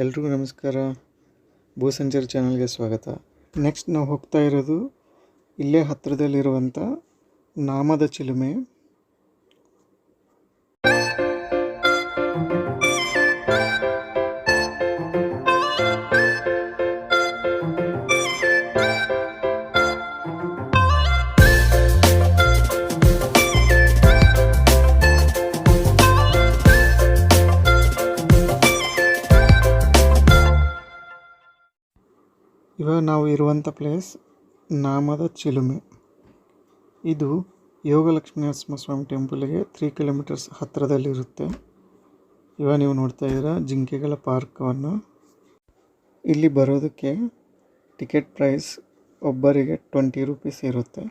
ಎಲ್ರಿಗೂ ನಮಸ್ಕಾರ. ಭೂಸಂಚಾರ ಚಾನಲ್ಗೆ ಸ್ವಾಗತ. ನೆಕ್ಸ್ಟ್ ನಾವು ಹೋಗ್ತಾ ಇರೋದು ಇಲ್ಲೇ ಹತ್ತಿರದಲ್ಲಿರುವಂಥ ನಾಮದ ಚಿಲುಮೆ. ಇವಾಗ ನಾವು ಇರುವಂಥ ಪ್ಲೇಸ್ ನಾಮದ ಚಿಲುಮೆ. ಇದು ಯೋಗಲಕ್ಷ್ಮೀ ನರಸಿಂಹಸ್ವಾಮಿ ಟೆಂಪಲ್ಗೆ 3 ಕಿಲೋಮೀಟರ್ಸ್ ಹತ್ತಿರದಲ್ಲಿರುತ್ತೆ. ಇವಾಗ ನೀವು ನೋಡ್ತಾ ಇದ್ದೀರಾ ಜಿಂಕೆಗಳ ಪಾರ್ಕನ್ನು. ಇಲ್ಲಿ ಬರೋದಕ್ಕೆ ಟಿಕೆಟ್ ಪ್ರೈಸ್ ಒಬ್ಬರಿಗೆ 20 ರೂಪೀಸ್ ಇರುತ್ತೆ.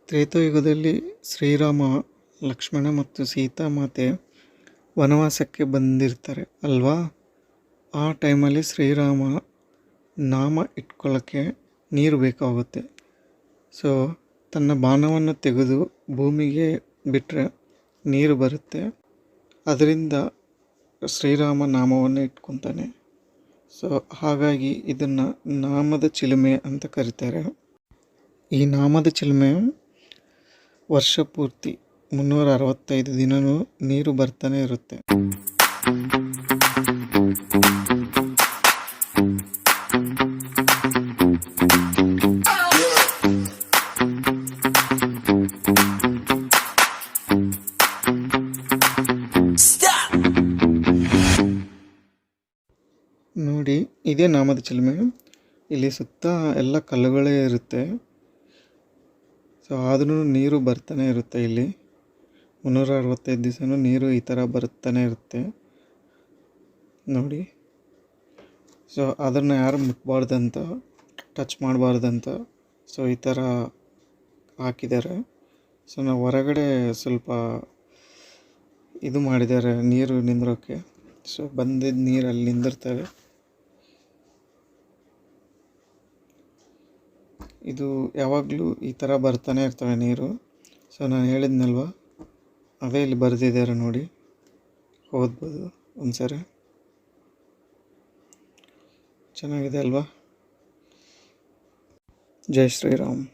ತ್ರೇತಾಯುಗದಲ್ಲಿ ಶ್ರೀರಾಮ, ಲಕ್ಷ್ಮಣ ಮತ್ತು ಸೀತಾಮಾತೆ ವನವಾಸಕ್ಕೆ ಬಂದಿರ್ತಾರೆ ಅಲ್ವಾ. ಆ ಟೈಮಲ್ಲಿ ಶ್ರೀರಾಮ ನಾಮ ಇಟ್ಕೊಳ್ಳೋಕ್ಕೆ ನೀರು ಬೇಕಾಗುತ್ತೆ. ಸೊ ತನ್ನ ಬಾಣವನ್ನು ತೆಗೆದು ಭೂಮಿಗೆ ಬಿಟ್ಟರೆ ನೀರು ಬರುತ್ತೆ. ಅದರಿಂದ ಶ್ರೀರಾಮ ನಾಮವನ್ನು ಇಟ್ಕೊತಾನೆ. ಸೊ ಹಾಗಾಗಿ ಇದನ್ನು ನಾಮದ ಚಿಲುಮೆ ಅಂತ ಕರೀತಾರೆ. ಈ ನಾಮದ ಚಿಲುಮೆ ವರ್ಷ ಪೂರ್ತಿ 365 ದಿನವೂ ನೀರು ಬರ್ತಾನೆ ಇರುತ್ತೆ. ನೋಡಿ, ಇದೇ ನಾಮದ ಚಿಲುಮೆ. ಇಲ್ಲಿ ಸುತ್ತ ಎಲ್ಲ ಕಲ್ಲುಗಳೇ ಇರುತ್ತೆ. ಸೊ ಆದ್ರೂ ನೀರು ಬರ್ತಾನೆ ಇರುತ್ತೆ. ಇಲ್ಲಿ 365 ದಿವಸನೂ ನೀರು ಈ ಥರ ಬರ್ತಾನೆ ಇರುತ್ತೆ ನೋಡಿ. ಸೊ ಅದನ್ನು ಯಾರು ಮುಟ್ಬಾರ್ದಂತ, ಟಚ್ ಮಾಡಬಾರ್ದಂತ ಸೊ ಈ ಥರ ಹಾಕಿದ್ದಾರೆ. ಸೊ ನಾವು ಹೊರಗಡೆ ಸ್ವಲ್ಪ ಇದು ಮಾಡಿದ್ದಾರೆ ನೀರು ನಿಂದ್ರೋಕ್ಕೆ. ಸೊ ಬಂದಿದ್ದ ನೀರು ಅಲ್ಲಿ ನಿಂದಿರ್ತವೆ. ಇದು ಯಾವಾಗಲೂ ಈ ಥರ ಬರ್ತಾನೆ ಇರ್ತವೆ ನೀರು. ಸೊ ನಾನು ಹೇಳಿದ್ನಲ್ವ, ಅದೇ ಇಲ್ಲಿ ಬರೆದಿದ್ದಾರೆ ನೋಡಿ, ಓದ್ಬೋದು ಒಂದ್ಸರಿ. ಚೆನ್ನಾಗಿದೆ ಅಲ್ವಾ. ಜೈ ಶ್ರೀರಾಮ್.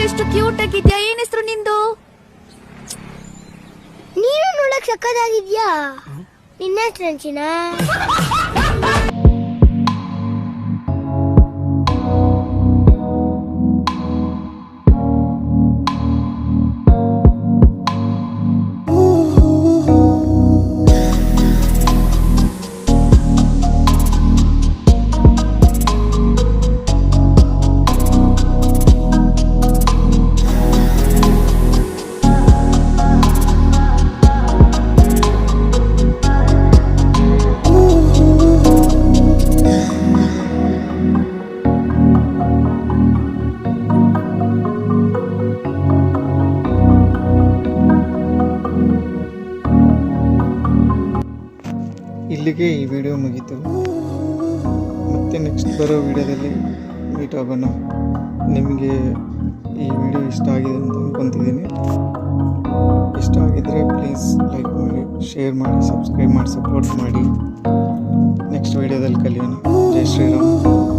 ಎಷ್ಟು ಕ್ಯೂಟ್ ಆಗಿದ್ಯಾ. ಏನ್ ಹೆಸರು ನಿಂದು? ನೀನು ನೋಡಕ್ ಸಕ್ಕದಾಗಿದ್ಯಾ. ನಿನ್ನ ಹೆಸರು ಅಂಚಿನಾ? ಇಲ್ಲಿಗೆ ಈ ವಿಡಿಯೋ ಮುಗೀತು. ಮತ್ತೆ ನೆಕ್ಸ್ಟ್ ಬರೋ ವಿಡಿಯೋದಲ್ಲಿ ಮೀಟ್ ಆಗೋಣ. ನಿಮಗೆ ಈ ವಿಡಿಯೋ ಇಷ್ಟ ಆಗಿದೆ ಅಂತ ಅಂದ್ಕೊತಿದ್ದೀನಿ. ಇಷ್ಟ ಆಗಿದ್ದರೆ ಪ್ಲೀಸ್ ಲೈಕ್ ಮಾಡಿ, ಶೇರ್ ಮಾಡಿ, ಸಬ್ಸ್ಕ್ರೈಬ್ ಮಾಡಿ, ಸಪೋರ್ಟ್ ಮಾಡಿ. ನೆಕ್ಸ್ಟ್ ವಿಡಿಯೋದಲ್ಲಿ ಕಲಿಯೋಣ. ಜೈ ಶ್ರೀರಾಮ್.